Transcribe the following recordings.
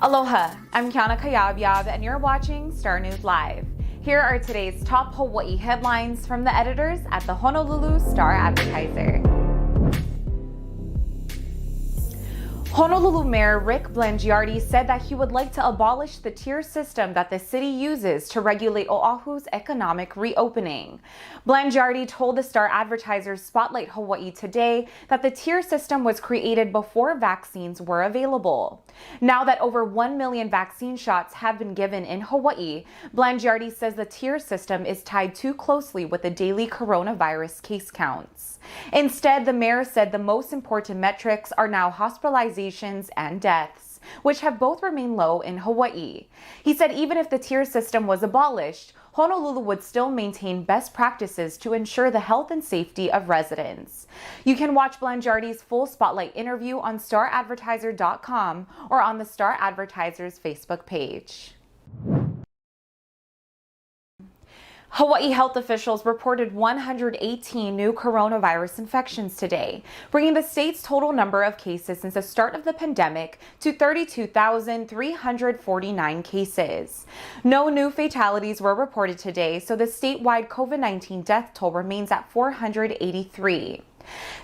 Aloha, I'm Kiana Cayabyab and you're watching Star News Live. Here are today's top Hawaii headlines from the editors at the Honolulu Star-Advertiser. Honolulu Mayor Rick Blangiardi said that he would like to abolish the tier system that the city uses to regulate Oahu's economic reopening. Blangiardi told the Star-Advertiser's Spotlight Hawaii today that the tier system was created before vaccines were available. Now that over 1 million vaccine shots have been given in Hawaii, Blangiardi says the tier system is tied too closely with the daily coronavirus case counts. Instead, the mayor said the most important metrics are now hospitalizations and deaths, which have both remained low in Hawaii. He said even if the tier system was abolished, Honolulu would still maintain best practices to ensure the health and safety of residents. You can watch Blangiardi's full Spotlight interview on Star-Advertiser.com or on the Star-Advertiser's Facebook page. Hawaii health officials reported 118 new coronavirus infections today, bringing the state's total number of cases since the start of the pandemic to 32,349 cases. No new fatalities were reported today, so the statewide COVID-19 death toll remains at 483.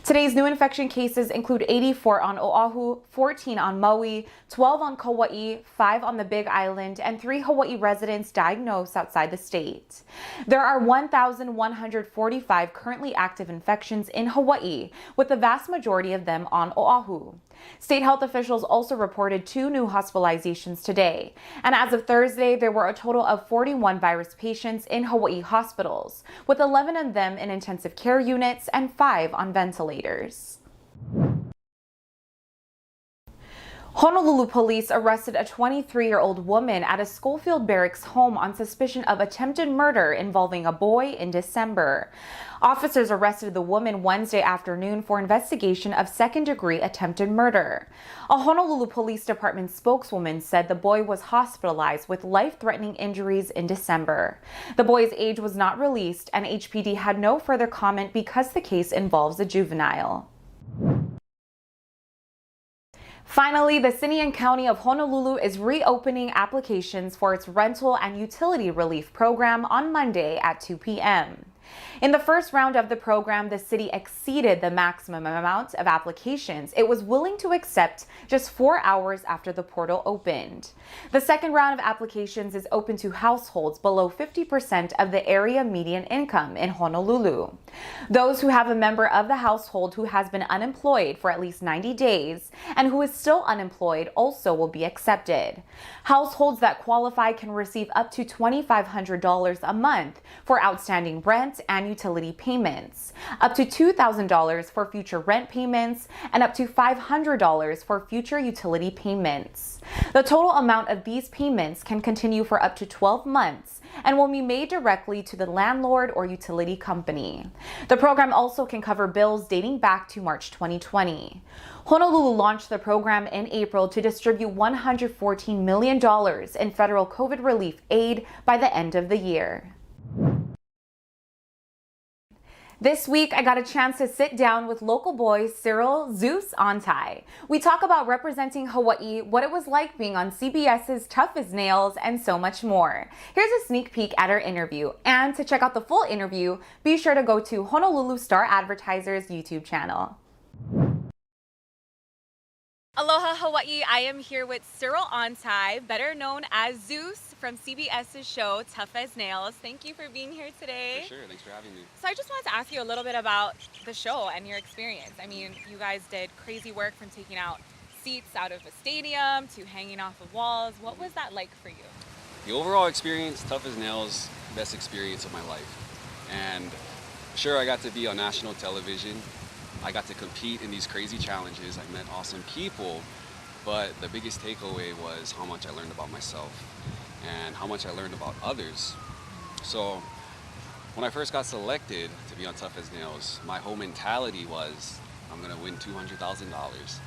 Today's new infection cases include 84 on Oahu, 14 on Maui, 12 on Kauai, 5 on the Big Island, and 3 Hawaii residents diagnosed outside the state. There are 1,145 currently active infections in Hawaii, with the vast majority of them on Oahu. State health officials also reported 2 new hospitalizations today, and as of Thursday, there were a total of 41 virus patients in Hawaii hospitals, with 11 of them in intensive care units and 5 on ventilators. Honolulu police arrested a 23-year-old woman at a Schofield Barracks home on suspicion of attempted murder involving a boy in December. Officers arrested the woman Wednesday afternoon for investigation of second-degree attempted murder. A Honolulu Police Department spokeswoman said the boy was hospitalized with life-threatening injuries in December. The boy's age was not released, and HPD had no further comment because the case involves a juvenile. Finally, the City and County of Honolulu is reopening applications for its rental and utility relief program on Monday at 2 p.m. In the first round of the program, the city exceeded the maximum amount of applications it was willing to accept just 4 hours after the portal opened. The second round of applications is open to households below 50% of the area median income in Honolulu. Those who have a member of the household who has been unemployed for at least 90 days and who is still unemployed also will be accepted. Households that qualify can receive up to $2,500 a month for outstanding rent and utility payments, up to $2,000 for future rent payments, and up to $500 for future utility payments. The total amount of these payments can continue for up to 12 months and will be made directly to the landlord or utility company. The program also can cover bills dating back to March 2020. Honolulu launched the program in April to distribute $114 million in federal COVID relief aid by the end of the year. This week, I got a chance to sit down with local boy Cyril Zeus Ontai. We talk about representing Hawaii, what it was like being on CBS's Tough as Nails, and so much more. Here's a sneak peek at our interview. And to check out the full interview, be sure to go to Honolulu Star-Advertiser's YouTube channel. Aloha Hawaii, I am here with Cyril Ontai, better known as Zeus from CBS's show Tough as Nails. Thank you for being here today. For sure, thanks for having me. So I just wanted to ask you a little bit about the show and your experience. I mean, you guys did crazy work from taking out seats out of a stadium to hanging off of walls. What was that like for you? The overall experience, Tough as Nails, best experience of my life. And sure, I got to be on national television. I got to compete in these crazy challenges. I met awesome people, but the biggest takeaway was how much I learned about myself and how much I learned about others. So when I first got selected to be on Tough as Nails, my whole mentality was, I'm gonna win $200,000.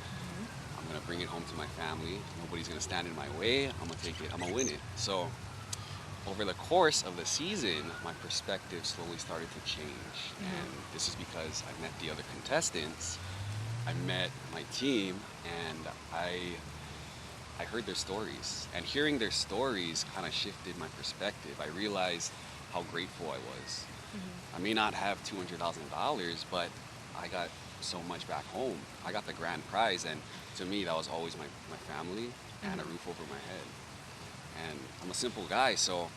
I'm gonna bring it home to my family. Nobody's gonna stand in my way. I'm gonna take it, I'm gonna win it. So over the course of the season, my perspective slowly started to change. And this is because I met the other contestants, I met my team, and I I heard their stories, and hearing their stories kind of shifted my perspective. I realized how grateful I was. I may not have $200,000, but I got so much back home. I got the grand prize, and to me, that was always my family and a roof over my head. And I'm a simple guy, so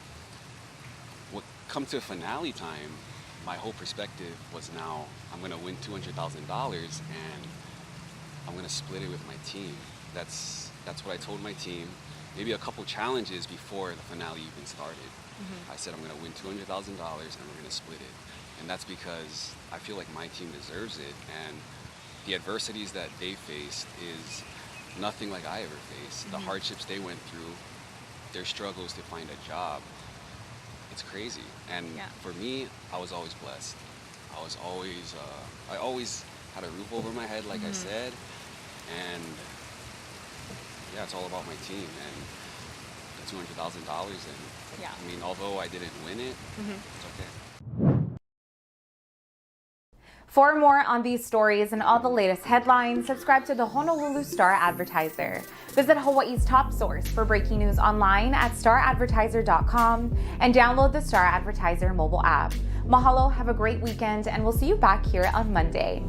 what come to finale time, my whole perspective was now I'm gonna win $200,000 and I'm gonna split it with my team. That's what I told my team. Maybe a couple challenges before the finale even started. I said I'm gonna win $200,000 and we're gonna split it. And that's because I feel like my team deserves it, and the adversities that they faced is nothing like I ever faced. The hardships they went through, their struggles to find a job, it's crazy. And for me, I was always blessed. I always had a roof over my head, like I said, and yeah, it's all about my team and the $200,000. And I mean, although I didn't win it, it's okay. For more on these stories and all the latest headlines, subscribe to the Honolulu Star-Advertiser. Visit Hawaii's top source for breaking news online at Star-Advertiser.com and download the Star-Advertiser mobile app. Mahalo, have a great weekend, and we'll see you back here on Monday.